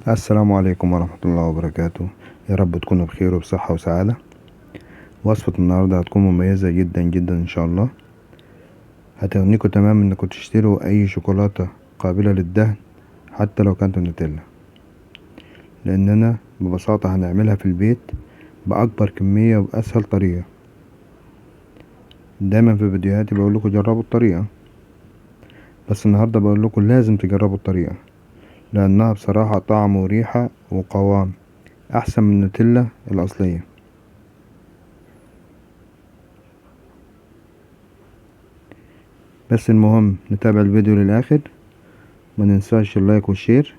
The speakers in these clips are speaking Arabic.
السلام عليكم ورحمة الله وبركاته. يا رب تكونوا بخير وبصحة وسعادة. وصفة النهاردة هتكون مميزة جدا جدا ان شاء الله. هتغنيكوا تمام انكم تشتروا اي شوكولاتة قابلة للدهن حتى لو كانت نوتيلا، لاننا ببساطة هنعملها في البيت باكبر كمية وباسهل طريقة. دايما في فيديوهاتي بقولكوا جربوا الطريقة، بس النهاردة بقولكوا لازم تجربوا الطريقة، لانها بصراحة طعم وريحة وقوام احسن من النوتيلا الاصلية. بس المهم نتابع الفيديو للاخر، ما ننساش اللايك والشير،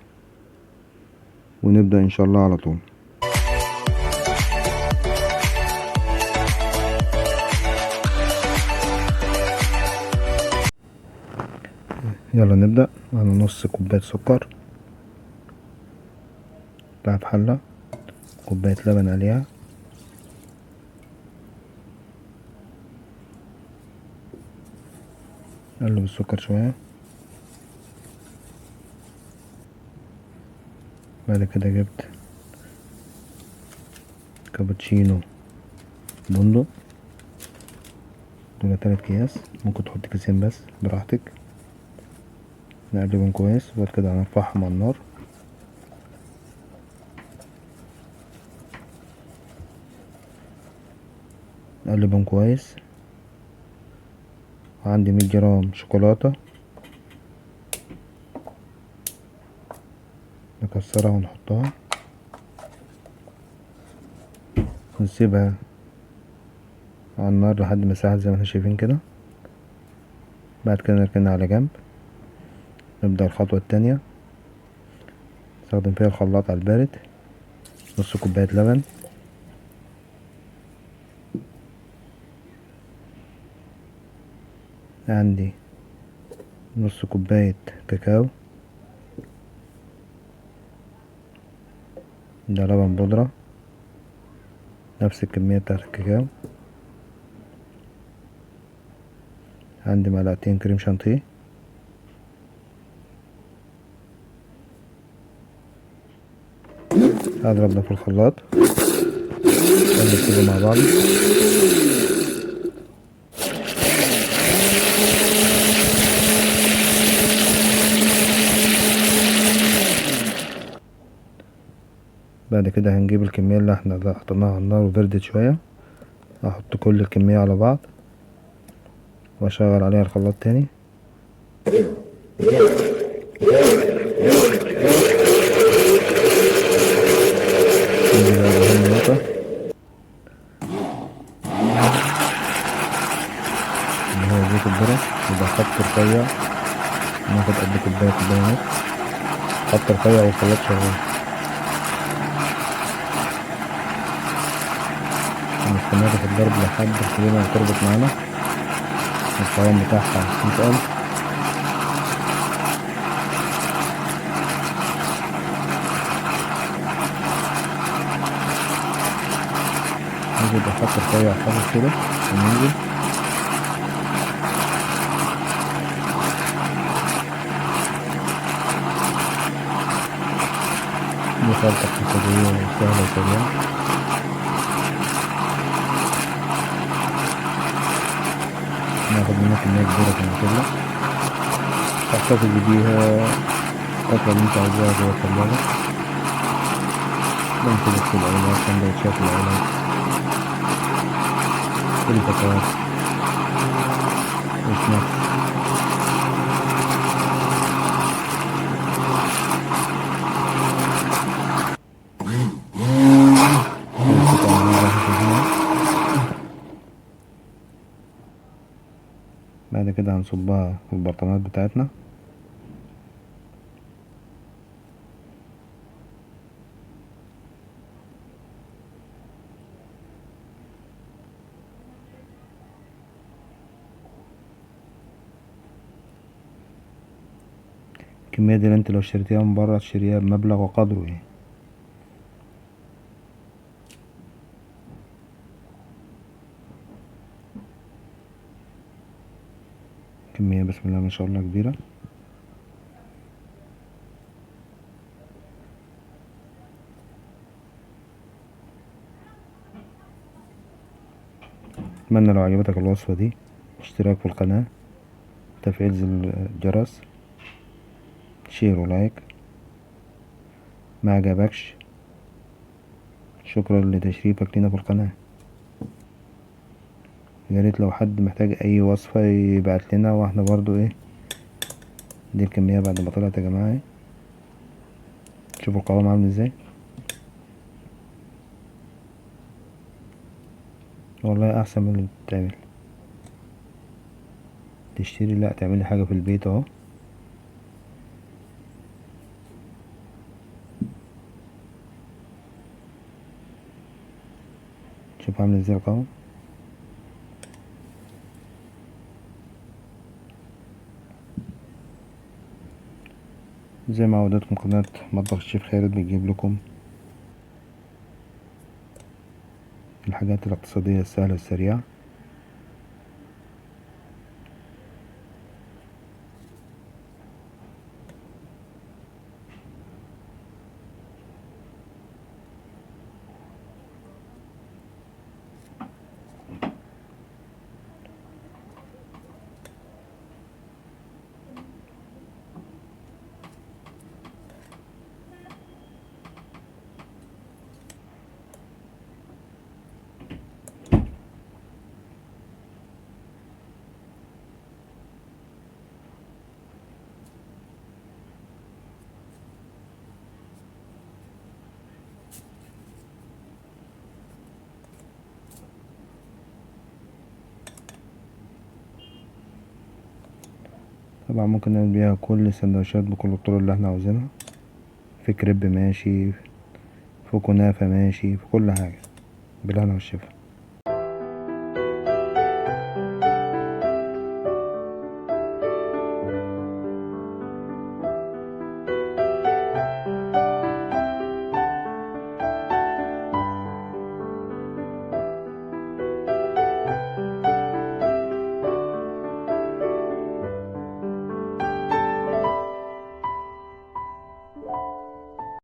ونبدأ ان شاء الله على طول. يلا نبدأ. على نص كوباية سكر بتاعت حلة، كوباية لبن عليها، قلب السكر شوية. بعد كده جبت كابتشينو بندق، دول 3 اكياس، ممكن تحط كيسين بس براحتك. نقلبهم كويس وبعد كده هنرفعهم على النار. نقلبهم كويس. وعندي 100 جرام شوكولاتة، نكسرها ونحطها، ونسيبها على النار لحد ما تسيح زي ما احنا شايفين كده. بعد كده نركنها على جنب. نبدأ الخطوة التانية، نستخدم فيها الخلاط على البارد. نص كوباية لبن، عندي نص كوباية كاكاو، ده لبن بودرة نفس الكمية بتاعت الكاكاو. عندي معلقتين كريم شانتيه، هضرب ده في الخلاط، اقلب كله مع بعض. بعد كده هنجيب الكمية اللي احنا حطيناها على النار وبردت شوية، احط كل الكمية على بعض واشغل عليها الخلاط تاني. نيجي بقى لأهم نقطة، اللي هو زيت الذرة. يبقى خط رفيع، ناخد قد كوباية ونص، خط رفيع والخلاط شغال. هنستمر في الضرب لحد الكريمة ما تربط معانا القوام بتاعها يتقل. نيجي بخط رفيع خالص كده وننزل. دي خلطة اقتصادية وسهلة وسريعة. ناخد منها كمية كبيرة من النوتيلا، تحتفظ بيها الفترة اللي انت عايزاها جوه التلاجة. ممكن تكتب الأولاد، سندوتشات الأولاد، البطاطا، وسناكس. بعد كده هنصبها في البرطمانات بتاعتنا. الكمية دي انت لو اشتريتيها من برا تشتريها بمبلغ وقدره يعني. كمية بسم الله ما شاء الله كبيرة. اتمنى لو عجبتك الوصفة دي اشتراك في القناة، تفعيل زر الجرس، شير ولايك. ما عجبكش شكرا لتشريفك لنا في القناة. ياريت لو حد محتاج اي وصفة يبعت لنا، واحنا برضو ايه دي الكمية بعد ما طلعت يا جماعة اهي. شوفوا القوام عامل ازاي. والله احسن من اللي بتتعمل تشتري، لا تعملي حاجة في البيت اهو. شوف عامل ازاي القوام. زي ما عودتكم قناة مطبخ الشيف خالد بتجيب لكم الحاجات الاقتصادية السهلة السريعة. طبعا ممكن نعمل بيها كل السندوتشات بكل الطرق اللي احنا عاوزينها، في كريب ماشي، في كنافة ماشي، في كل حاجة. بالهنا والشفا.